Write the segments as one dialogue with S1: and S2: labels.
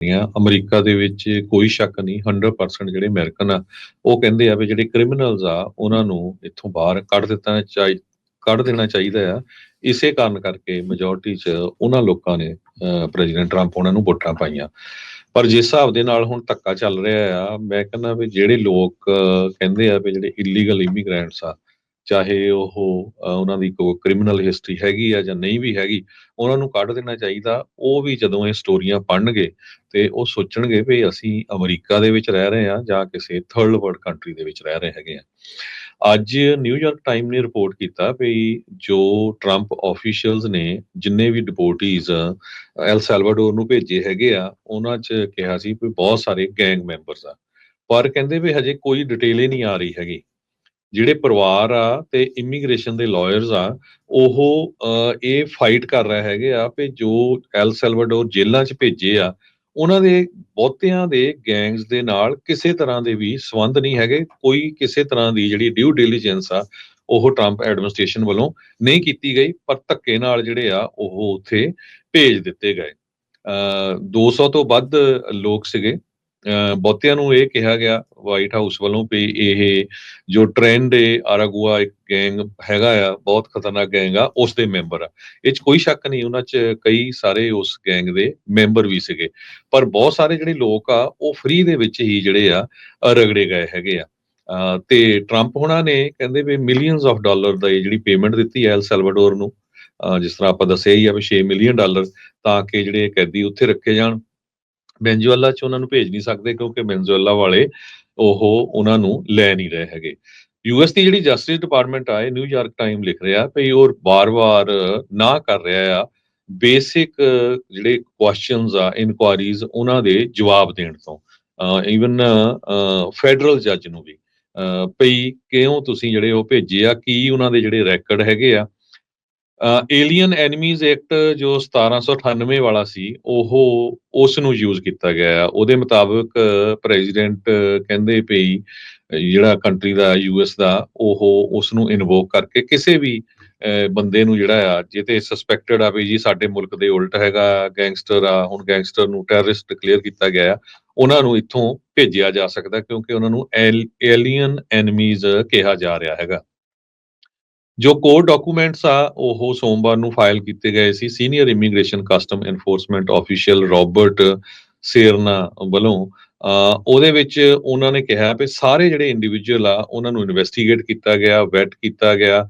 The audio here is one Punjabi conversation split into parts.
S1: ਅਮਰੀਕਾ ਦੇ ਵਿੱਚ ਕੋਈ ਸ਼ੱਕ ਨਹੀਂ 100% ਜਿਹੜੇ ਅਮਰੀਕਨ ਆ, ਉਹ ਕਹਿੰਦੇ ਆ ਵੀ ਜਿਹੜੇ ਕ੍ਰਿਮੀਨਲਸ ਆ, ਉਹਨਾਂ ਨੂੰ ਇੱਥੋਂ ਬਾਹਰ ਕੱਢ ਦੇਣਾ ਚਾਹੀਦਾ ਆ। ਇਸੇ ਕਾਰਨ ਕਰਕੇ ਮੈਜੋਰਟੀ 'ਚ ਉਹਨਾਂ ਲੋਕਾਂ ਨੇ ਪ੍ਰੈਜ਼ੀਡੈਂਟ ਟਰੰਪ ਉਹਨਾਂ ਨੂੰ ਵੋਟਾਂ ਪਾਈਆਂ। ਪਰ ਜਿਸ ਹਿਸਾਬ ਦੇ ਨਾਲ ਹੁਣ ਧੱਕਾ ਚੱਲ ਰਿਹਾ ਆ, ਮੈਂ ਕਹਿੰਦਾ ਵੀ ਜਿਹੜੇ ਲੋਕ ਕਹਿੰਦੇ ਆ ਵੀ ਜਿਹੜੇ ਇਲੀਗਲ ਇਮੀਗ੍ਰੈਂਟਸ ਆ, ਚਾਹੇ ਉਹ ਉਹਨਾਂ ਦੀ ਕੋਈ ਕ੍ਰਿਮੀਨਲ ਹਿਸਟਰੀ ਹੈਗੀ ਆ ਜਾਂ ਨਹੀਂ ਵੀ ਹੈਗੀ, ਉਹਨਾਂ ਨੂੰ ਕੱਢ ਦੇਣਾ ਚਾਹੀਦਾ। ਉਹ ਵੀ ਜਦੋਂ ਇਹ ਸਟੋਰੀਆਂ ਪੜ੍ਹਨਗੇ ਤੇ ਉਹ ਸੋਚਣਗੇ ਵੀ ਅਸੀਂ ਅਮਰੀਕਾ ਦੇ ਵਿੱਚ ਰਹਿ ਰਹੇ ਹਾਂ ਜਾਂ ਕਿਸੇ ਥਰਡ ਵਰਲਡ ਕੰਟਰੀ ਦੇ ਵਿੱਚ ਰਹਿ ਰਹੇ ਹੈਗੇ ਆ। ਅੱਜ ਨਿਊਯਾਰਕ ਟਾਈਮ ਨੇ ਰਿਪੋਰਟ ਕੀਤਾ ਵੀ ਜੋ ਟਰੰਪ ਆਫੀਸ਼ੀਅਲਸ ਨੇ ਜਿੰਨੇ ਵੀ ਡਿਪੋਰਟੀਜ਼ ਐਲ ਸੈਲਵਾਡੋਰ ਨੂੰ ਭੇਜੇ ਹੈਗੇ ਆ, ਉਹਨਾਂ 'ਚ ਕਿਹਾ ਸੀ ਵੀ ਬਹੁਤ ਸਾਰੇ ਗੈਂਗ ਮੈਂਬਰਸ ਆ, ਪਰ ਕਹਿੰਦੇ ਵੀ ਹਜੇ ਕੋਈ ਡਿਟੇਲ ਹੀ ਨਹੀਂ ਆ ਰਹੀ ਹੈਗੀ। ਜਿਹੜੇ ਪਰਿਵਾਰ ਆ ਤੇ ਇਮੀਗ੍ਰੇਸ਼ਨ ਦੇ ਲਾਇਰਸ ਆ, ਉਹ ਇਹ ਫਾਈਟ ਕਰ ਰਹੇ ਹੈਗੇ ਆ ਵੀ ਜੋ ਐਲ ਸੈਲਵਾਡੋਰ ਜੇਲ੍ਹਾਂ 'ਚ ਭੇਜੇ ਆ, ਉਹਨਾਂ ਦੇ ਬਹੁਤਿਆਂ ਦੇ ਗੈਂਗਸ ਦੇ ਨਾਲ ਕਿਸੇ ਤਰ੍ਹਾਂ ਦੇ ਵੀ ਸੰਬੰਧ ਨਹੀਂ ਹੈਗੇ। ਕੋਈ ਕਿਸੇ ਤਰ੍ਹਾਂ ਦੀ ਜਿਹੜੀ ਡਿਊ ਡਿਲੀਜੈਂਸ ਆ, ਉਹ ਟਰੰਪ ਐਡਮਿਨਿਸਟ੍ਰੇਸ਼ਨ ਵੱਲੋਂ ਨਹੀਂ ਕੀਤੀ ਗਈ, ਪਰ ਧੱਕੇ ਨਾਲ ਜਿਹੜੇ ਆ ਉਹ ਉੱਥੇ ਭੇਜ ਦਿੱਤੇ ਗਏ। 200 ਤੋਂ ਵੱਧ ਲੋਕ ਸੀਗੇ। ਬਹੁਤਿਆਂ ਨੂੰ ਇਹ ਕਿਹਾ ਗਿਆ ਵਾਈਟ ਹਾਊਸ ਵੱਲੋਂ ਵੀ ਇਹ ਜੋ ਟ੍ਰੈਂਡ ਆਰਾਗੁਆ ਇੱਕ ਗੈਂਗ ਹੈਗਾ ਆ, ਬਹੁਤ ਖਤਰਨਾਕ ਗੈਂਗ ਆ, ਉਸ ਦੇ ਮੈਂਬਰ ਆ। ਇਹ 'ਚ ਕੋਈ ਸ਼ੱਕ ਨਹੀਂ, ਉਹਨਾਂ 'ਚ ਕਈ ਸਾਰੇ ਉਸ ਗੈਂਗ ਦੇ ਮੈਂਬਰ ਵੀ ਸੀਗੇ। ਪਰ ਬਹੁਤ ਸਾਰੇ ਜਿਹੜੇ ਲੋਕ ਆ, ਉਹ ਫ੍ਰੀ ਦੇ ਵਿੱਚ ਹੀ ਜਿਹੜੇ ਆ ਰਗੜੇ ਗਏ ਹੈਗੇ ਆ। ਤੇ ਟਰੰਪ ਹੋਣਾ ਨੇ ਕਹਿੰਦੇ ਵੀ ਮਿਲੀਅਨਸ ਆਫ ਡਾਲਰ ਦਾ ਇਹ ਜਿਹੜੀ ਪੇਮੈਂਟ ਦਿੱਤੀ ਹੈ ਐਲ ਸੈਲਵਾਡੋਰ ਨੂੰ। ਜਿਸ ਤਰ੍ਹਾਂ ਆਪਾਂ ਦੱਸਿਆ ਹੀ ਆ ਵੀ $6 ਮਿਲੀਅਨ ਤਾਂ ਕਿ ਜਿਹੜੇ ਕੈਦੀ ਉੱਥੇ ਰੱਖੇ ਜਾਣ। ਵੈਨਜ਼ੂਏਲਾ 'ਚ ਉਹਨਾਂ ਨੂੰ ਭੇਜ ਨਹੀਂ ਸਕਦੇ ਕਿਉਂਕਿ ਵੈਨਜ਼ੂਏਲਾ ਵਾਲੇ ਉਹ ਉਹਨਾਂ ਨੂੰ ਲੈ ਨਹੀਂ ਰਹੇ ਹੈਗੇ। ਯੂਐਸ ਦੀ ਜਿਹੜੀ ਜਸਟਿਸ ਡਿਪਾਰਟਮੈਂਟ ਆ, ਇਹ ਨਿਊਯਾਰਕ ਟਾਈਮ ਲਿਖ ਰਿਹਾ ਵੀ ਉਹ ਵਾਰ-ਵਾਰ ਨਾ ਕਰ ਰਿਹਾ ਆ ਬੇਸਿਕ ਜਿਹੜੇ ਕੁਐਸਚਨਸ ਆ, ਇਨਕੁਆਇਰੀਜ਼ ਉਹਨਾਂ ਦੇ ਜਵਾਬ ਦੇਣ ਤੋਂ। ਈਵਨ ਫੈਡਰਲ ਜੱਜ ਨੂੰ ਵੀ ਭਈ ਕਿਉਂ ਤੁਸੀਂ ਜਿਹੜੇ ਉਹ ਭੇਜੇ ਆ, ਕੀ ਉਹਨਾਂ ਦੇ ਜਿਹੜੇ ਰੈਕਡ ਹੈਗੇ ਆ। ਏਲੀਅਨ ਐਨੀਮੀਜ਼ ਐਕਟ ਜੋ 1798 ਵਾਲਾ ਸੀ, ਉਹ ਉਸ ਨੂੰ ਯੂਜ਼ ਕੀਤਾ ਗਿਆ ਆ। ਉਹਦੇ ਮੁਤਾਬਕ ਪ੍ਰੈਜ਼ੀਡੈਂਟ ਕਹਿੰਦੇ ਵੀ ਜਿਹੜਾ ਕੰਟਰੀ ਦਾ ਯੂਐਸ ਦਾ, ਉਹ ਉਸ ਨੂੰ ਇਨਵੋਕ ਕਰਕੇ ਕਿਸੇ ਵੀ ਬੰਦੇ ਨੂੰ ਜਿਹੜਾ ਆ ਜਿਹਤੇ ਸਸਪੈਕਟਡ ਆ ਵੀ ਜੀ ਸਾਡੇ ਮੁਲਕ ਦੇ ਉਲਟ ਹੈਗਾ, ਗੈਂਗਸਟਰ ਆ, ਹੁਣ ਗੈਂਗਸਟਰ ਨੂੰ ਟੈਰਰਿਸਟ ਡਿਕਲੇਅਰ ਕੀਤਾ ਗਿਆ ਆ, ਉਹਨਾਂ ਨੂੰ ਇੱਥੋਂ ਭੇਜਿਆ ਜਾ ਸਕਦਾ ਕਿਉਂਕਿ ਉਹਨਾਂ ਨੂੰ ਏਲੀਅਨ ਐਨੀਮੀਜ਼ ਕਿਹਾ ਜਾ ਰਿਹਾ ਹੈਗਾ। ਜੋ ਕੋਰ ਡਾਕੂਮੈਂਟਸ ਆ, ਉਹ ਸੋਮਵਾਰ ਨੂੰ ਫਾਈਲ ਕੀਤੇ ਗਏ ਸੀ senior immigration custom enforcement official Robert Serna ਵੱਲੋਂ। ਉਹਦੇ ਵਿੱਚ ਉਹਨਾਂ ਨੇ ਕਿਹਾ ਵੀ ਸਾਰੇ ਜਿਹੜੇ ਇੰਡੀਵਿਜੂਅਲ ਆ, ਉਹਨਾਂ ਨੂੰ ਇਨਵੈਸਟੀਗੇਟ ਕੀਤਾ ਗਿਆ, ਵੈਟ ਕੀਤਾ ਗਿਆ,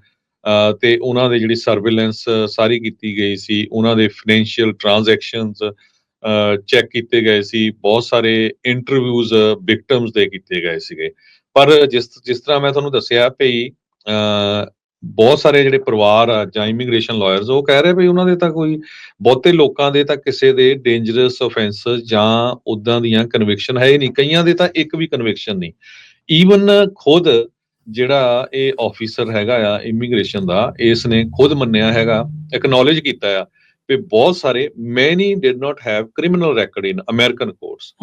S1: ਤੇ ਉਹਨਾਂ ਦੇ ਜਿਹੜੀ ਸਰਵੇਲੈਂਸ ਸਾਰੀ ਕੀਤੀ ਗਈ ਸੀ। ਉਹਨਾਂ ਦੇ ਫਾਈਨੈਂਸ਼ੀਅਲ ਟ੍ਰਾਂਜੈਕਸ਼ਨਸ ਚੈੱਕ ਕੀਤੇ ਗਏ ਸੀ। ਬਹੁਤ ਸਾਰੇ ਇੰਟਰਵਿਊਜ਼ ਵਿਕਟਮਸ ਦੇ ਕੀਤੇ ਗਏ ਸੀਗੇ। ਪਰ ਜਿਸ ਜਿਸ ਤਰ੍ਹਾਂ ਮੈਂ ਤੁਹਾਨੂੰ ਦੱਸਿਆ ਵੀ ਬਹੁਤ ਸਾਰੇ ਜਿਹੜੇ ਪਰਿਵਾਰ ਆ ਜਾਂ ਇਮੀਗ੍ਰੇਸ਼ਨ ਲਾਇਰਸ, ਉਹ ਕਹਿ ਰਹੇ ਵੀ ਉਹਨਾਂ ਦੇ ਤਾਂ ਕੋਈ ਬਹੁਤੇ ਲੋਕਾਂ ਦੇ ਤਾਂ ਕਿਸੇ ਦੇ ਡੇਂਜਰਸ ਅਫੈਂਸਸ ਜਾਂ ਉਦਾਂ ਦੀਆਂ ਕਨਵਿਕਸ਼ਨ ਹੈ ਹੀ ਨਹੀਂ। ਕਈਆਂ ਦੇ ਤਾਂ ਇੱਕ ਵੀ ਕਨਵਿਕਸ਼ਨ ਨਹੀਂ। ਈਵਨ ਖੁਦ ਜਿਹੜਾ ਇਹ ਆਫੀਸਰ ਹੈਗਾ ਆ ਇਮੀਗ੍ਰੇਸ਼ਨ ਦਾ, ਇਸ ਨੇ ਖੁਦ ਮੰਨਿਆ ਹੈਗਾ, ਐਕਨੋਲੇਜ ਕੀਤਾ ਆ ਵੀ ਬਹੁਤ ਸਾਰੇ ਮੈਨੀ did not have criminal ਰੈਕਡ in American courts,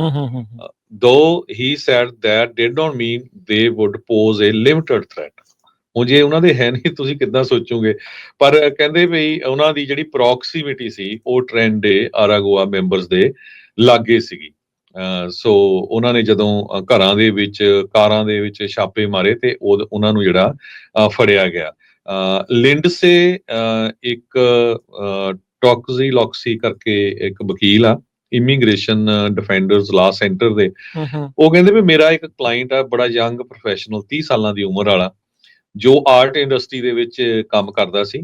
S1: though he said that did not mean they would pose a limited threat। ਹੁਣ ਜੇ ਉਹਨਾਂ ਦੇ ਹੈ ਨਹੀਂ, ਤੁਸੀਂ ਕਿੱਦਾਂ ਸੋਚੋਗੇ। ਪਰ ਕਹਿੰਦੇ ਵੀ ਉਹਨਾਂ ਦੀ ਜਿਹੜੀ ਪ੍ਰੋਕਸੀਮਿਟੀ ਸੀ, ਉਹ ਟ੍ਰੈਂਡ ਆਰਾਗੋਆ ਮੈਂਬਰਸ ਦੇ ਲਾਗੇ ਸੀਗੀ। ਸੋ ਉਹਨਾਂ ਨੇ ਜਦੋਂ ਘਰਾਂ ਦੇ ਵਿੱਚ, ਕਾਰਾਂ ਦੇ ਵਿੱਚ ਛਾਪੇ ਮਾਰੇ ਤੇ ਉਹਨਾਂ ਨੂੰ ਜਿਹੜਾ ਫੜਿਆ ਗਿਆ। ਲਿੰਡਸੇ ਇੱਕ ਟੌਕਜ਼ੀ ਲੌਕਸੀ ਕਰਕੇ ਇੱਕ ਵਕੀਲ ਆ ਇਮੀਗ੍ਰੇਸ਼ਨ ਡਿਫੈਂਡਰਸ ਲਾ ਸੈਂਟਰ ਦੇ, ਉਹ ਕਹਿੰਦੇ ਵੀ ਮੇਰਾ ਇੱਕ ਕਲਾਇੰਟ ਆ, ਬੜਾ ਯੰਗ ਪ੍ਰੋਫੈਸ਼ਨਲ, 30 ਸਾਲਾਂ ਦੀ ਉਮਰ ਵਾਲਾ, ਜੋ ਆਰਟ ਇੰਡਸਟਰੀ ਦੇ ਵਿੱਚ ਕੰਮ ਕਰਦਾ ਸੀ।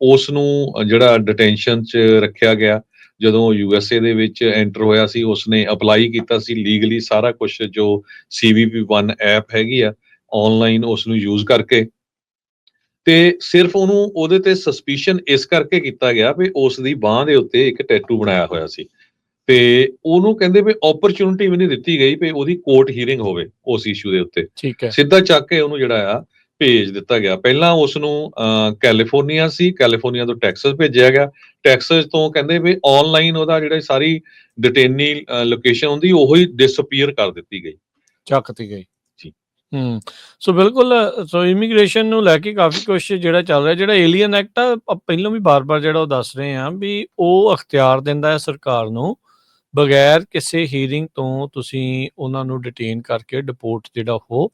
S1: ਉਸ ਨੂੰ ਜਿਹੜਾ ਡਿਟੈਂਸ਼ਨ 'ਚ ਰੱਖਿਆ ਗਿਆ। ਜਦੋਂ ਯੂਐਸਏ ਦੇ ਵਿੱਚ ਐਂਟਰ ਹੋਇਆ ਸੀ, ਉਸਨੇ ਅਪਲਾਈ ਕੀਤਾ ਸੀ ਲੀਗਲੀ ਸਾਰਾ ਕੁਛ, ਜੋ CBP1 ਐਪ ਹੈਗੀ ਆ, ਆਨਲਾਈਨ ਉਸ ਨੂੰ ਯੂਜ਼ ਕਰਕੇ। ਤੇ ਸਿਰਫ ਉਹਨੂੰ ਉਹਦੇ ਤੇ ਸਸਪੀਸ਼ਨ ਇਸ ਕਰਕੇ ਕੀਤਾ ਗਿਆ ਵੀ ਉਸ ਦੀ ਬਾਂਹ ਦੇ ਉੱਤੇ ਇੱਕ ਟੈਟੂ ਬਣਾਇਆ ਹੋਇਆ ਸੀ, ਤੇ ਉਹਨੂੰ ਕਹਿੰਦੇ ਵੀ ਓਪਰਚੁਨਿਟੀ ਵੀ ਨਹੀਂ ਦਿੱਤੀ ਗਈ ਵੀ ਉਹਦੀ ਕੋਰਟ ਹੀਅਰਿੰਗ ਹੋਵੇ ਉਸ ਇਸ਼ੂ ਦੇ ਉੱਤੇ। ਸਿੱਧਾ ਚੱਕ ਕੇ ਉਹਨੂੰ ਜਿਹੜਾ ਆ ਭੇਜ ਦਿੱਤਾ ਗਿਆ। ਪਹਿਲਾਂ ਉਸ ਨੂੰ ਕੈਲੀਫੋਰਨੀਆ ਸੀ, ਕੈਲੀਫੋਰਨੀਆ ਤੋਂ ਟੈਕਸਸ ਭੇਜਿਆ ਗਿਆ। ਟੈਕਸਸ ਤੋਂ ਕਹਿੰਦੇ ਵੀ ਆਨਲਾਈਨ ਉਹਦਾ ਜਿਹੜਾ ਸਾਰੀ ਡਿਟੇਨੀ ਲੋਕੇਸ਼ਨ ਹੁੰਦੀ, ਉਹੀ ਡਿਸਅਪੀਅਰ ਕਰ ਦਿੱਤੀ ਗਈ,
S2: ਚੱਕਤੀ ਗਈ ਜੀ। ਸੋ ਬਿਲਕੁਲ, ਸੋ ਇਮੀਗ੍ਰੇਸ਼ਨ ਨੂੰ ਲੈ ਕੇ ਕਾਫੀ ਕੁਛ ਜਿਹੜਾ ਚੱਲ ਰਿਹਾ। ਜਿਹੜਾ ਏਲੀਅਨ ਐਕਟ ਆ, ਪਹਿਲਾਂ ਵੀ ਬਾਰ-ਬਾਰ ਜਿਹੜਾ ਉਹ ਦੱਸ ਰਹੇ ਆ ਵੀ ਉਹ ਅਖਤਿਆਰ ਦਿੰਦਾ ਹੈ ਸਰਕਾਰ ਨੂੰ ਬਗੈਰ ਕਿਸੇ ਹੀਅਰਿੰਗ ਤੋਂ ਤੁਸੀਂ ਉਹਨਾਂ ਨੂੰ ਡਿਟੇਨ ਕਰਕੇ ਡਿਪੋਰਟ ਜਿਹੜਾ ਉਹ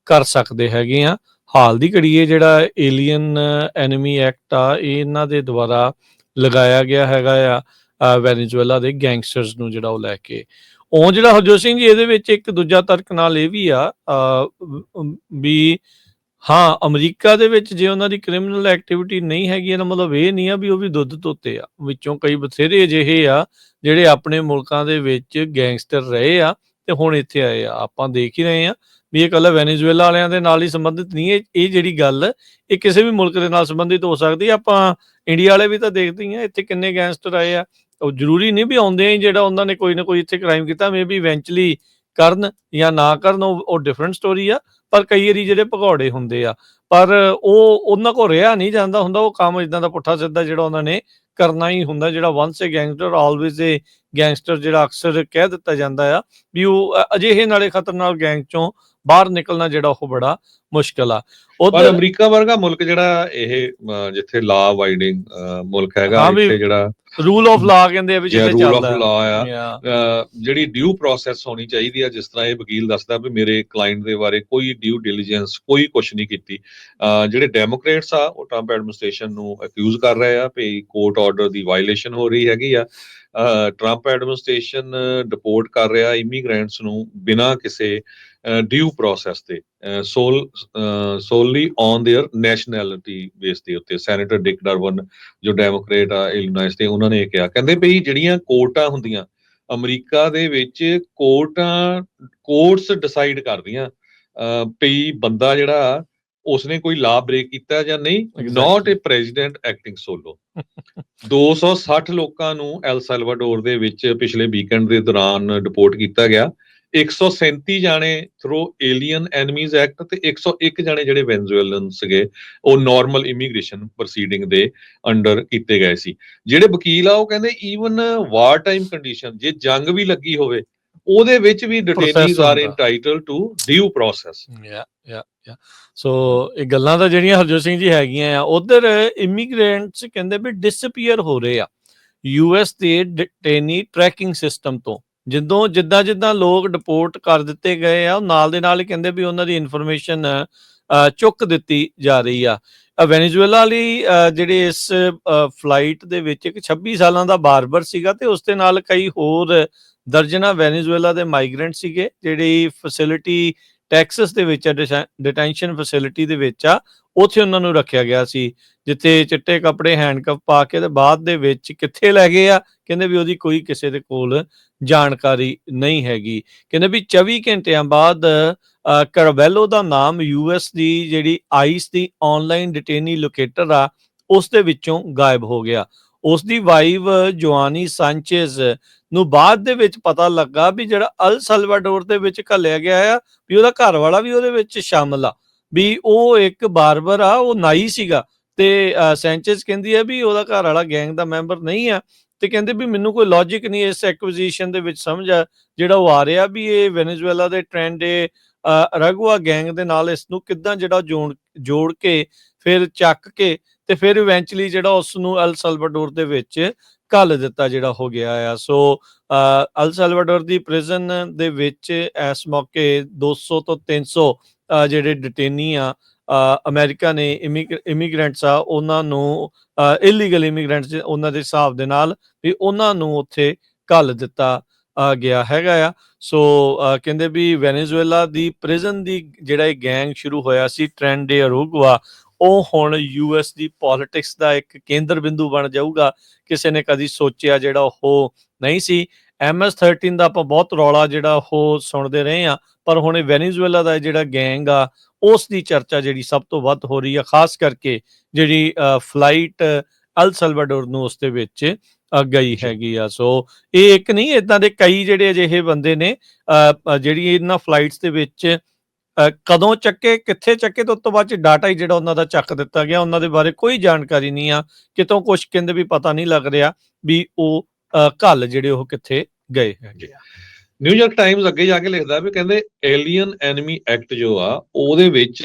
S2: ਕਰ ਸਕਦੇ ਹੈਗੇ ਆ। ਹਾਲ ਦੀ ਘੜੀ ਇਹ ਜਿਹੜਾ ਏਲੀਅਨ ਐਨਮੀ ਐਕਟ ਆ, ਇਹ ਇਹਨਾਂ ਦੇ ਦੁਆਰਾ ਲਗਾਇਆ ਗਿਆ ਹੈਗਾ ਆ ਵੈਨੇਜ਼ੁਏਲਾ ਦੇ ਗੈਂਗਸਟਰਸ ਨੂੰ ਜਿਹੜਾ ਉਹ ਲੈ ਕੇ। ਉਹ ਜਿਹੜਾ ਹਰਜੋਤ ਸਿੰਘ ਜੀ, ਇਹਦੇ ਵਿੱਚ ਇੱਕ ਦੂਜਾ ਤਰਕ ਨਾਲ ਇਹ ਵੀ ਆ ਵੀ ਹਾਂ, ਅਮਰੀਕਾ ਦੇ ਵਿੱਚ ਜੇ ਉਹਨਾਂ ਦੀ ਕ੍ਰਿਮੀਨਲ ਐਕਟੀਵਿਟੀ ਨਹੀਂ ਹੈਗੀ, ਇਹਦਾ ਮਤਲਬ ਇਹ ਨਹੀਂ ਆ ਵੀ ਉਹ ਵੀ ਦੁੱਧ ਧੋਤੇ ਆ। ਵਿੱਚੋਂ ਕਈ ਬਥੇਰੇ ਅਜਿਹੇ ਆ ਜਿਹੜੇ ਆਪਣੇ ਮੁਲਕਾਂ ਦੇ ਵਿੱਚ ਗੈਂਗਸਟਰ ਰਹੇ ਆ ਤੇ ਹੁਣ ਇੱਥੇ ਆਏ ਆ। ਆਪਾਂ ਦੇਖ ਹੀ ਰਹੇ ਆ ਵੀ ਇਹ ਇਕੱਲਾ ਵੈਨੇਜ਼ੁਏਲਾ ਵਾਲਿਆਂ ਦੇ ਨਾਲ ਹੀ ਸੰਬੰਧਿਤ ਨਹੀਂ ਹੈ। ਇਹ ਜਿਹੜੀ ਗੱਲ ਇਹ ਕਿਸੇ ਵੀ ਮੁਲਕ ਦੇ ਨਾਲ ਸੰਬੰਧਿਤ ਹੋ ਸਕਦੀ। ਆਪਾਂ ਇੰਡੀਆ ਵਾਲੇ ਵੀ ਤਾਂ ਦੇਖਦੇ ਹੀ ਆ ਇੱਥੇ ਕਿੰਨੇ ਗੈਂਗਸਟਰ ਆਏ ਆ। ਉਹ ਜ਼ਰੂਰੀ ਨਹੀਂ ਵੀ ਆਉਂਦੇ ਹੀ ਜਿਹੜਾ ਉਹਨਾਂ ਨੇ ਕੋਈ ਨਾ ਕੋਈ ਇੱਥੇ ਕ੍ਰਾਈਮ ਕੀਤਾ, ਮੇ ਬੀ ਇਵੈਂਚੁਅਲੀ ਕਰਨ ਜਾਂ ਨਾ ਕਰਨ, ਉਹ ਡਿਫਰੈਂਟ ਸਟੋਰੀ ਆ। ਪਰ ਕਈ ਵਾਰੀ ਜਿਹੜੇ ਭਗੌੜੇ ਹੁੰਦੇ ਆ, ਪਰ ਉਹ ਉਹਨਾਂ ਕੋਲ ਰਿਹਾ ਨਹੀਂ ਜਾਂਦਾ ਹੁੰਦਾ। ਉਹ ਕੰਮ ਇਦਾਂ ਦਾ ਪੁੱਠਾ ਸਿੱਧਾ ਜਿਹੜਾ ਉਹਨਾਂ ਨੇ ਕਰਨਾ ਹੀ ਹੁੰਦਾ। ਜਿਹੜਾ ਵਨਸ ਏ ਗੈਂਗਸਟਰ ਆਲਵੇਜ਼ ਏ ਗੈਂਗਸਟਰ, ਜਿਹੜਾ ਅਕਸਰ ਕਹਿ ਦਿੱਤਾ ਜਾਂਦਾ ਆ ਵੀ ਉਹ ਅਜਿਹੇ ਨਾਲੇ ਖਤਰਨਾਕ ਗੈਂਗ ਚੋਂ ਬਾਹਰ ਨਿਕਲਣਾ ਜਿਹੜਾ ਉਹ ਬੜਾ ਮੁਸ਼ਕਲ ਆ।
S1: ਪਰ ਅਮਰੀਕਾ ਵਰਗਾ ਮੁਲਕ ਜਿਹੜਾ ਇਹ ਜਿੱਥੇ ਲਾ ਅਵਾਈਡਿੰਗ ਮੁਲਕ ਹੈਗਾ, ਇੱਥੇ ਜਿਹੜਾ
S2: ਰੂਲ ਆਫ ਲਾ ਕਹਿੰਦੇ ਆ ਵੀ ਜਿੱਥੇ
S1: ਰੂਲ
S2: ਚੱਲਦਾ
S1: ਆਫ ਲਾ ਆ, ਜਿਹੜੀ ਡਿਊ ਪ੍ਰੋਸੈਸ ਹੋਣੀ ਚਾਹੀਦੀ ਆ। ਜਿਸ ਤਰ੍ਹਾਂ ਇਹ ਵਕੀਲ ਦੱਸਦਾ ਵੀ ਮੇਰੇ ਕਲਾਇੰਟ ਦੇ ਬਾਰੇ ਕੋਈ ਡਿਊ ਡਿਲੀਜੈਂਸ ਕੋਈ ਕੁਛ ਨਹੀਂ ਕੀਤੀ। ਜਿਹੜੇ ਡੈਮੋਕ੍ਰੇਟਸ ਆ ਉਹ ਟਰੰਪ ਐਡਮਿਨਿਸਟ੍ਰੇਸ਼ਨ ਨੂੰ ਅਕਿਊਜ਼ ਕਰ ਰਹੇ ਆ ਵੀ ਕੋਰਟ ਆਰਡਰ ਦੀ ਵਾਇਲੇਸ਼ਨ ਹੋ ਰਹੀ ਹੈਗੀ ਆ। ਟਰੰਪ ਐਡਮਿਨਿਸਟ੍ਰੇਸ਼ਨ ਡਿਪੋਰਟ ਕਰ ਰਿਹਾ ਇਮੀਗ੍ਰੈਂਟਸ ਨੂੰ ਬਿਨਾਂ ਕਿਸੇ ਡਿਊ ਪ੍ਰੋਸੈਸ ਤੇ, ਸੋਲੀ ਔਨ ਦੇਅਰ ਨੈਸ਼ਨੈਲਿਟੀ ਬੇਸ ਦੇ ਉੱਤੇ। ਸੈਨੇਟਰ ਡਿਕ ਡਰਬਨ ਜੋ ਡੈਮੋਕ੍ਰੇਟ ਆ ਇਲੀਨੋਇਸ ਦੇ, ਉਹਨਾਂ ਨੇ ਇਹ ਕਿਹਾ, ਕਹਿੰਦੇ ਵੀ ਜਿਹੜੀਆਂ ਕੋਰਟਾਂ ਹੁੰਦੀਆਂ ਅਮਰੀਕਾ ਦੇ ਵਿੱਚ, ਕੋਰਟਸ ਡਿਸਾਈਡ ਕਰਦੀਆਂ ਵੀ ਬੰਦਾ ਜਿਹੜਾ ਉਸਨੇ ਕੋਈ ਲਾ ਬ੍ਰੇਕ ਕੀਤਾ ਜਾਂ ਨਹੀਂ। ਨਾਟ ਏ ਪ੍ਰੈਜ਼ੀਡੈਂਟ ਐਕਟਿੰਗ ਸੋਲੋ। 260 ਲੋਕਾਂ ਨੂੰ ਐਲ ਸੈਲਵਾਡੋਰ ਦੇ ਵਿੱਚ ਪਿਛਲੇ ਵੀਕਐਂਡ ਦੇ ਦੌਰਾਨ ਡਿਪੋਰਟ ਕੀਤਾ ਗਿਆ। 137 ਜਾਣੇ ਥਰੂ ਏਲੀਅਨ ਐਨਮੀਜ਼ ਐਕਟ ਤੇ 101 ਜਾਣੇ ਜਿਹੜੇ ਵੈਨੇਜ਼ੁਏਲਨ ਸੀਗੇ ਉਹ ਨਾਰਮਲ ਇਮੀਗ੍ਰੇਸ਼ਨ ਪ੍ਰੋਸੀਡਿੰਗ ਦੇ ਅੰਡਰ ਕੀਤੇ ਗਏ ਸੀ। ਜਿਹੜੇ ਵਕੀਲ ਆ ਉਹ ਕਹਿੰਦੇ ਈਵਨ ਵਾਰ ਟਾਈਮ ਕੰਡੀਸ਼ਨ, ਜੇ ਜੰਗ ਵੀ ਲੱਗੀ ਹੋਵੇ ਉਹਦੇ ਵਿੱਚ ਵੀ ਡਿਟੇਨੀਜ਼ ਆਰ ਇੰਟਾਈਟਲ ਟੂ ਡਿਊ ਪ੍ਰੋਸੈਸ।
S2: ਸੋ ਇਹ ਗੱਲਾਂ ਤਾਂ ਜਿਹੜੀਆਂ ਹਰਜੋਤ ਸਿੰਘ ਜੀ ਹੈਗੀਆਂ ਆ, ਉਧਰ ਇਮੀਗ੍ਰੈਂਟਸ ਕਹਿੰਦੇ ਵੀ ਡਿਸਅਪੀਅਰ ਹੋ ਰਹੇ ਆ ਯੂਐਸ ਦੇ ਡਿਟੇਨੀ ਟਰੈਕਿੰਗ ਸਿਸਟਮ ਤੋਂ। ਜਿੱਦਾਂ ਲੋਕ ਡਿਪੋਰਟ ਕਰ ਦਿੱਤੇ ਗਏ ਆ, ਉਹ ਨਾਲ ਦੇ ਨਾਲ ਹੀ ਕਹਿੰਦੇ ਵੀ ਉਹਨਾਂ ਦੀ ਇਨਫੋਰਮੇਸ਼ਨ ਚੁੱਕ ਦਿੱਤੀ ਜਾ ਰਹੀ ਆ। ਵੈਨੇਜ਼ੁਏਲਾ ਲਈ ਜਿਹੜੇ ਇਸ ਫਲਾਈਟ ਦੇ ਵਿੱਚ ਇੱਕ 26 ਸਾਲਾਂ ਦਾ ਬਾਰਬਰ ਸੀਗਾ ਤੇ ਉਸ ਦੇ ਨਾਲ ਕਈ ਹੋਰ ਦਰਜਨਾਂ ਵੈਨੇਜ਼ੁਏਲਾ ਦੇ ਮਾਈਗ੍ਰੈਂਟ ਸੀਗੇ। ਜਿਹੜੀ ਫੈਸਿਲਿਟੀ ਟੈਕਸਸ ਦੇ ਵਿੱਚ ਡਿਟੈਂਸ਼ਨ ਫੈਸਿਲਿਟੀ ਦੇ ਵਿੱਚ ਆ, ਉੱਥੇ ਉਹਨਾਂ ਨੂੰ ਰੱਖਿਆ ਗਿਆ ਸੀ, ਜਿੱਥੇ ਚਿੱਟੇ ਕੱਪੜੇ ਹੈਂਡਕਫ ਪਾ ਕੇ ਤੇ ਬਾਅਦ ਦੇ ਵਿੱਚ ਕਿੱਥੇ ਲੈ ਗਏ ਆ, ਕਹਿੰਦੇ ਵੀ ਉਹਦੀ ਕੋਈ ਕਿਸੇ ਦੇ ਕੋਲ ਜਾਣਕਾਰੀ ਨਹੀਂ ਹੈਗੀ। ਕਹਿੰਦੇ ਵੀ 24 ਘੰਟਿਆਂ ਬਾਅਦ ਕਰਵੈਲੋ ਦਾ ਨਾਮ ਯੂਐਸ ਦੀ ਜਿਹੜੀ ਆਈਸ ਦੀ ਆਨਲਾਈਨ ਡਿਟੇਨੀ ਲੋਕੇਟਰ ਆ ਉਸ ਦੇ ਵਿੱਚੋਂ ਗਾਇਬ ਹੋ ਗਿਆ। ਉਸ ਦੀ ਵਾਈਫ ਜੋਆਨੀ ਸਾਂਚੇਜ਼ ਨੂੰ ਬਾਅਦ ਦੇ ਵਿੱਚ ਪਤਾ ਲੱਗਾ ਵੀ ਜਿਹੜਾ ਅਲ ਸਲਵਾਡੋਰ ਦੇ ਵਿੱਚ ਘੱਲਿਆ ਗਿਆ ਆ ਵੀ ਉਹਦਾ ਘਰ ਵਾਲਾ ਵੀ ਉਹਦੇ ਵਿੱਚ ਸ਼ਾਮਲ ਆ, ਵੀ ਉਹ ਇੱਕ ਬਾਰਬਰ ਆ, ਉਹ ਨਾਈ ਸੀਗਾ। ਤੇ ਸੈਂਚੇਜ਼ ਕਹਿੰਦੀ ਹੈ ਵੀ ਉਹਦਾ ਘਰ ਵਾਲਾ ਗੈਂਗ ਦਾ ਮੈਂਬਰ ਨਹੀਂ ਆ। ਤੇ ਕਹਿੰਦੇ ਵੀ ਮੈਨੂੰ ਕੋਈ ਲੌਜਿਕ ਨਹੀਂ ਇਸ ਐਕੁਇਜ਼ੀਸ਼ਨ ਦੇ ਵਿੱਚ ਸਮਝ ਆ ਜਿਹੜਾ ਉਹ ਆ ਰਿਹਾ ਵੀ ਇਹ ਵੈਨੇਜ਼ੁਏਲਾ ਦੇ ਟ੍ਰੈਂਡ ਰਗੂਆ ਗੈਂਗ ਦੇ ਨਾਲ ਇਸ ਨੂੰ ਕਿੱਦਾਂ ਜਿਹੜਾ ਜੋੜ ਕੇ ਫਿਰ ਚੱਕ ਕੇ ਤੇ ਫਿਰ ਇਵੈਂਚੁਅਲੀ ਜਿਹੜਾ ਉਸ ਨੂੰ ਅਲ ਸਲਵਾਡੋਰ ਦੇ ਵਿੱਚ ਘੱਲ ਦਿੱਤਾ ਜਿਹੜਾ ਹੋ ਗਿਆ ਆ। ਸੋ ਅਲ ਸਲਵਾਡੋਰ ਦੀ ਪ੍ਰਿਜ਼ਨ ਦੇ ਵਿੱਚ ਇਸ ਮੌਕੇ 200 ਤੋਂ 300 ਜਿਹੜੇ ਡਿਟੇਨੀ ਆ ਅਮਰੀਕਾ ਨੇ ਇਮੀਗ੍ਰੈਂਟਸ ਆ ਉਹਨਾਂ ਨੂੰ, ਇਲੀਗਲ ਇਮੀਗ੍ਰੈਂਟਸ ਉਹਨਾਂ ਦੇ ਹਿਸਾਬ ਦੇ ਨਾਲ ਵੀ ਉਹਨਾਂ ਨੂੰ ਉੱਥੇ ਘੱਲ ਦਿੱਤਾ ਗਿਆ ਹੈਗਾ ਆ। ਸੋ ਕਹਿੰਦੇ ਵੀ ਵੈਨੇਜ਼ੁਏਲਾ ਦੀ ਪ੍ਰਿਜ਼ਨ ਦੀ ਜਿਹੜਾ ਇਹ ਗੈਂਗ ਸ਼ੁਰੂ ਹੋਇਆ ਸੀ ਟ੍ਰੈਂਡ ਡੇ ਅਰੂਗਵਾ, ਉਹ ਹੁਣ ਯੂਐਸ ਦੀ ਪੋਲਿਟਿਕਸ ਦਾ ਇੱਕ ਕੇਂਦਰ ਬਿੰਦੂ ਬਣ ਜਾਊਗਾ। ਕਿਸੇ ਨੇ ਕਦੀ ਸੋਚਿਆ ਜਿਹੜਾ ਉਹ ਨਹੀਂ ਸੀ। MS-13 ਦਾ ਆਪਾਂ ਬਹੁਤ ਰੌਲਾ ਜਿਹੜਾ ਉਹ ਸੁਣਦੇ ਰਹੇ ਆ, ਪਰ ਹੁਣ ਵੈਨੇਜ਼ੁਏਲਾ ਦਾ ਜਿਹੜਾ ਗੈਂਗ ਆ ਉਸ ਦੀ ਚਰਚਾ ਜਿਹੜੀ ਸਭ ਤੋਂ ਵੱਧ ਹੋ ਰਹੀ ਆ, ਖਾਸ ਕਰਕੇ ਜਿਹੜੀ ਫਲਾਈਟ ਅਲ ਸਲਵਾਡੋਰ ਨੂੰ ਉਸ ਦੇ ਵਿੱਚ ਗਈ ਹੈਗੀ ਆ। ਸੋ ਇਹ ਇੱਕ ਨਹੀਂ, ਇਦਾਂ ਦੇ ਕਈ ਜਿਹੜੇ ਅਜਿਹੇ ਬੰਦੇ ਨੇ ਜਿਹੜੀ ਇਹਨਾਂ ਫਲਾਈਟਸ ਦੇ ਵਿੱਚ ਕਦੋਂ ਚੱਕੇ, ਕਿੱਥੇ ਚੱਕੇ ਤੇ ਉਸ ਤੋਂ ਬਾਅਦ ਚ ਡਾਟਾ ਹੀ ਜਿਹੜਾ ਉਹਨਾਂ ਦਾ ਚੱਕ ਦਿੱਤਾ ਗਿਆ। ਉਹਨਾਂ ਦੇ ਬਾਰੇ ਕੋਈ ਜਾਣਕਾਰੀ ਨਹੀਂ ਆ, ਕਿਤੋਂ ਕੁਛ ਕਹਿੰਦੇ ਵੀ ਪਤਾ ਨਹੀਂ ਲੱਗ ਰਿਹਾ ਵੀ ਉਹ ਘੱਲ ਜਿਹੜੇ ਉਹ ਕਿੱਥੇ ਗਏ ਹੈਗੇ ਆ।
S1: ਨਿਊਯਾਰਕ ਟਾਈਮਜ਼ ਅੱਗੇ ਜਾ ਕੇ ਲਿਖਦਾ ਵੀ ਕਹਿੰਦੇ ਏਲੀਅਨ ਐਨਮੀ ਐਕਟ ਜੋ ਆ ਉਹਦੇ ਵਿੱਚ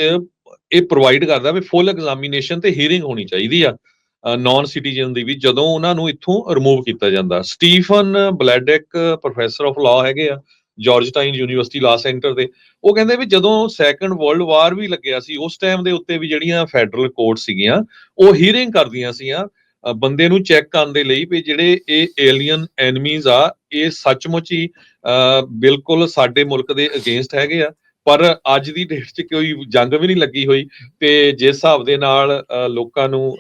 S1: ਇਹ ਪ੍ਰੋਵਾਈਡ ਕਰਦਾ ਵੀ ਫੁੱਲ ਐਗਜ਼ਾਮੀਨੇਸ਼ਨ ਤੇ ਹੀਅਰਿੰਗ ਹੋਣੀ ਚਾਹੀਦੀ ਆ ਨਾਨ ਸਿਟੀਜ਼ਨ ਦੀ ਵੀ, ਜਦੋਂ ਉਹਨਾਂ ਨੂੰ ਇੱਥੋਂ ਰਿਮੂਵ ਕੀਤਾ ਜਾਂਦਾ। ਸਟੀਫਨ ਬਲੈਡਕ ਪ੍ਰੋਫੈਸਰ ਆਫ ਲਾਅ ਹੈਗੇ ਆ ਜਾਰਜਟਾਈਨ ਯੂਨੀਵਰਸਿਟੀ ਲਾਅ ਸੈਂਟਰ ਦੇ, ਉਹ ਕਹਿੰਦੇ ਵੀ ਜਦੋਂ ਸੈਕੰਡ ਵਰਲਡ ਵਾਰ ਵੀ ਲੱਗਿਆ ਸੀ ਉਸ ਟਾਈਮ ਦੇ ਉੱਤੇ ਵੀ ਜਿਹੜੀਆਂ ਫੈਡਰਲ ਕੋਰਟ ਸੀਗੀਆਂ ਉਹ ਹੀਅਰਿੰਗ ਕਰਦੀਆਂ ਸੀਗੀਆਂ ਬੰਦੇ ਨੂੰ ਚੈੱਕ ਕਰਨ ਦੇ ਲਈ ਵੀ ਜਿਹੜੇ ਇਹ ਏਲੀਅਨ ਐਨਮੀਜ਼ ਆ ਇਹ ਸੱਚਮੁੱਚ ਹੀ ਬਿਲਕੁਲ ਸਾਡੇ ਮੁਲਕ ਦੇ ਅਗੇਂਸਟ ਹੈਗੇ ਆ। ਪਰ ਅੱਜ ਦੀ ਡੇਟ 'ਚ ਕੋਈ ਜੰਗ ਵੀ ਨਹੀਂ ਲੱਗੀ ਹੋਈ, ਤੇ ਜਿਸ ਹਿਸਾਬ ਦੇ ਨਾਲ ਲੋਕਾਂ ਨੂੰ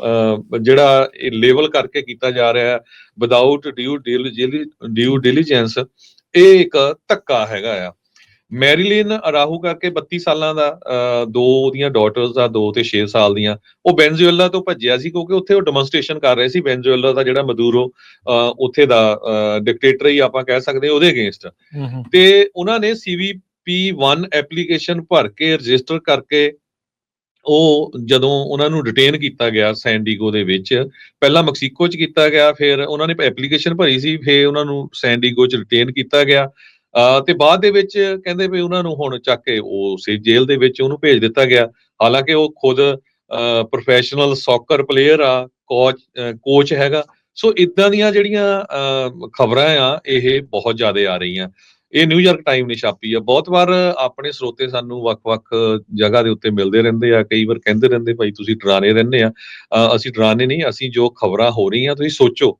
S1: ਜਿਹੜਾ ਇਹ ਲੇਬਲ ਕਰਕੇ ਕੀਤਾ ਜਾ ਰਿਹਾ ਵਿਦਆਊਟ ਡਿਊ ਡਿਲੀਜੈਂਸ, ਇਹ ਇੱਕ ਧੱਕਾ ਹੈਗਾ ਆ। ਮੈਰੀਲਿਨ ਅਰਾਹੂ ਕਰਕੇ 32 ਸਾਲਾਂ ਦਾ, ਦੋ ਉਹਦੀਆਂ ਡਾਟਰਸ ਆ, 2 ਤੇ 6 ਸਾਲ ਦੀਆਂ, ਉਹ ਵੈਨਜ਼ੂਏਲਾ ਤੋਂ ਭੱਜਿਆ ਸੀ ਕਿਉਂਕਿ ਉੱਥੇ ਉਹ ਡੈਮੋਨਸਟ੍ਰੇਸ਼ਨ ਕਰ ਰਹੇ ਸੀ ਵੈਨਜ਼ੂਏਲਾ ਦਾ ਜਿਹੜਾ ਮਦੂਰੋ ਉੱਥੇ ਦਾ ਡਿਕਟੇਟਰ ਹੀ ਆਪਾਂ ਕਹਿ ਸਕਦੇ ਉਹਦੇ ਅਗੇਂਸਟ। ਤੇ ਉਹਨਾਂ ਨੇ CVP1 ਐਪਲੀਕੇਸ਼ਨ ਭਰ ਕੇ ਰਜਿਸਟਰ ਕਰਕੇ, ਉਹ ਜਦੋਂ ਉਹਨਾਂ ਨੂੰ ਡਿਟੇਨ ਕੀਤਾ ਗਿਆ ਸੈਨ ਡੀਗੋ ਦੇ ਵਿੱਚ, ਪਹਿਲਾਂ ਮੈਕਸੀਕੋ 'ਚ ਕੀਤਾ ਗਿਆ, ਫਿਰ ਉਹਨਾਂ ਨੇ ਐਪਲੀਕੇਸ਼ਨ ਭਰੀ ਸੀ, ਫਿਰ ਉਹਨਾਂ ਨੂੰ ਸੈਨ ਡੀਗੋ 'ਚ ਡਿਟੇਨ ਕੀਤਾ ਗਿਆ, ਤੇ ਬਾਅਦ ਦੇ ਵਿੱਚ ਕਹਿੰਦੇ ਵੀ ਉਹਨਾਂ ਨੂੰ ਹੁਣ ਚੱਕ ਕੇ ਉਸੇ ਜੇਲ੍ਹ ਦੇ ਵਿੱਚ ਉਹਨੂੰ ਭੇਜ ਦਿੱਤਾ ਗਿਆ। ਹਾਲਾਂਕਿ ਉਹ ਖੁਦ ਪ੍ਰੋਫੈਸ਼ਨਲ ਸੌਕਰ ਪਲੇਅਰ ਆ, ਕੋਚ ਹੈਗਾ। ਸੋ ਇਦਾਂ ਦੀਆਂ ਜਿਹੜੀਆਂ ਖਬਰਾਂ ਆ ਇਹ ਬਹੁਤ ਜ਼ਿਆਦਾ ਆ ਰਹੀਆਂ। ਇਹ ਨਿਊਯਾਰਕ ਟਾਈਮ ਨੇ ਛਾਪੀ ਆ। ਬਹੁਤ ਵਾਰ ਆਪਣੇ ਸਰੋਤੇ ਸਾਨੂੰ ਵੱਖ-ਵੱਖ ਜਗ੍ਹਾ ਦੇ ਉੱਤੇ ਮਿਲਦੇ ਰਹਿੰਦੇ ਆ, ਕਈ ਵਾਰ ਕਹਿੰਦੇ ਰਹਿੰਦੇ ਭਾਈ ਤੁਸੀਂ ਡਰਾਣੇ ਰਹਿੰਦੇ ਆ। ਅਸੀਂ ਡਰਾਣੇ ਨਹੀਂ, ਅਸੀਂ ਜੋ ਖਬਰਾਂ ਹੋ ਰਹੀਆਂ ਤੁਸੀਂ ਸੋਚੋ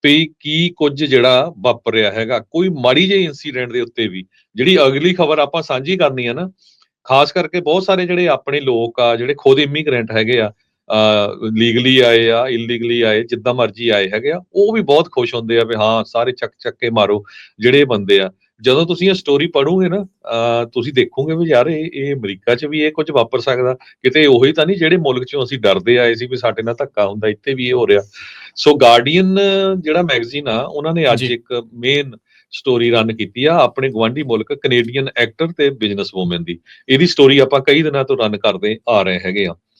S1: ਵੀ ਕੀ ਕੁਝ ਜਿਹੜਾ ਵਾਪਰ ਰਿਹਾ ਹੈਗਾ। ਕੋਈ ਮਾੜੀ ਜਿਹੀ ਇਨਸੀਡੈਂਟ ਦੇ ਉੱਤੇ ਵੀ ਜਿਹੜੀ ਅਗਲੀ ਖਬਰ ਆਪਾਂ ਸਾਂਝੀ ਕਰਨੀ ਆ ਨਾ, ਖਾਸ ਕਰਕੇ ਬਹੁਤ ਸਾਰੇ ਜਿਹੜੇ ਆਪਣੇ ਲੋਕ ਆ ਜਿਹੜੇ ਖੁਦ ਇਮੀਗ੍ਰੈਂਟ ਹੈਗੇ ਆ, ਲੀਗਲੀ ਆਏ ਆ, ਇਲੀਗਲੀ ਆਏ, ਜਿੱਦਾਂ ਮਰਜ਼ੀ ਆਏ ਹੈਗੇ ਆ, ਉਹ ਵੀ ਬਹੁਤ ਖੁਸ਼ ਹੁੰਦੇ ਆ ਵੀ ਹਾਂ ਸਾਰੇ ਚੱਕ ਕੇ ਮਾਰੋ ਜਿਹੜੇ ਬੰਦੇ ਆ। ਜਦੋਂ ਤੁਸੀਂ ਇਹ ਸਟੋਰੀ ਪੜ੍ਹੋਗੇ ਨਾ, ਤੁਸੀਂ ਦੇਖੋਗੇ ਵੀ ਯਾਰ ਇਹ ਅਮਰੀਕਾ 'ਚ ਵੀ ਇਹ ਕੁਝ ਵਾਪਰ ਸਕਦਾ, ਕਿਤੇ ਉਹੀ ਤਾਂ ਨਹੀਂ ਜਿਹੜੇ ਮੁਲਕ 'ਚੋਂ ਅਸੀਂ ਡਰਦੇ ਆਏ ਸੀ ਵੀ ਸਾਡੇ ਨਾਲ ਧੱਕਾ ਹੁੰਦਾ, ਇੱਥੇ ਵੀ ਇਹ ਹੋ ਰਿਹਾ। ਸੋ ਗਾਰਡੀਅਨ ਜਿਹੜਾ ਮੈਗਜ਼ੀਨ ਆ, ਉਹਨਾਂ ਨੇ ਅੱਜ ਇੱਕ ਮੇਨ ਸਟੋਰੀ ਰਨ ਕੀਤੀ ਆ ਆਪਣੇ ਗੁਆਂਢੀ ਮੁਲਕ ਕੈਨੇਡੀਅਨ ਐਕਟਰ ਤੇ ਬਿਜ਼ਨਸ ਵੂਮਨ ਦੀ। ਇਹਦੀ ਸਟੋਰੀ ਆਪਾਂ ਕਈ ਦਿਨਾਂ ਤੋਂ ਰਨ ਕਰਦੇ ਆ ਰਹੇ ਹੈਗੇ ਆ।